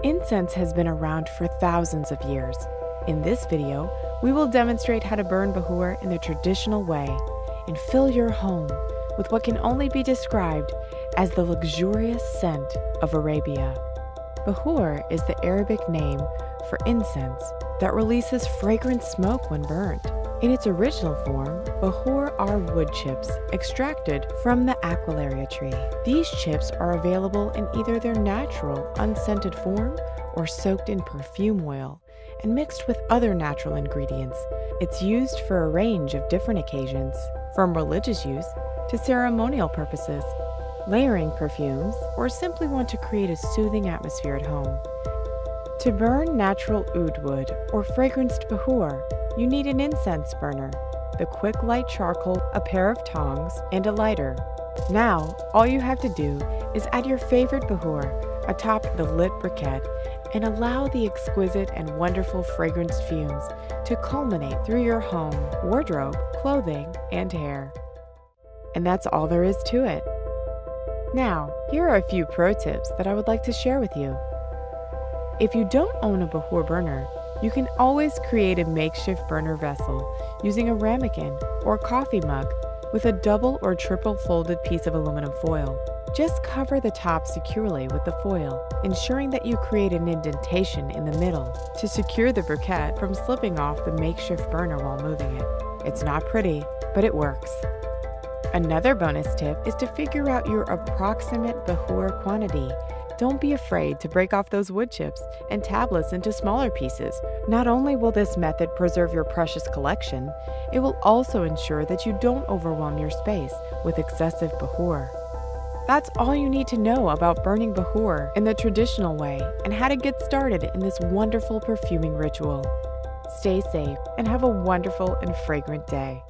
Incense has been around for thousands of years. In this video, we will demonstrate how to burn bakhoor in the traditional way and fill your home with what can only be described as the luxurious scent of Arabia. Bakhoor is the Arabic name for incense that releases fragrant smoke when burned. In its original form, bakhoor are wood chips extracted from the aquilaria tree. These chips are available in either their natural, unscented form or soaked in perfume oil and mixed with other natural ingredients. It's used for a range of different occasions, from religious use to ceremonial purposes, layering perfumes, or simply want to create a soothing atmosphere at home. To burn natural oud wood or fragranced bakhoor, you need an incense burner, the quick light charcoal, a pair of tongs, and a lighter. Now, all you have to do is add your favorite bakhoor atop the lit briquette and allow the exquisite and wonderful fragranced fumes to culminate through your home, wardrobe, clothing, and hair. And that's all there is to it. Now, here are a few pro tips that I would like to share with you. If you don't own a bakhoor burner, you can always create a makeshift burner vessel using a ramekin or coffee mug with a double or triple folded piece of aluminum foil. Just cover the top securely with the foil, ensuring that you create an indentation in the middle to secure the briquette from slipping off the makeshift burner while moving it. It's not pretty, but it works. Another bonus tip is to figure out your approximate bakhoor quantity. Don't be afraid to break off those wood chips and tablets into smaller pieces. Not only will this method preserve your precious collection, it will also ensure that you don't overwhelm your space with excessive bakhoor. That's all you need to know about burning bakhoor in the traditional way and how to get started in this wonderful perfuming ritual. Stay safe and have a wonderful and fragrant day.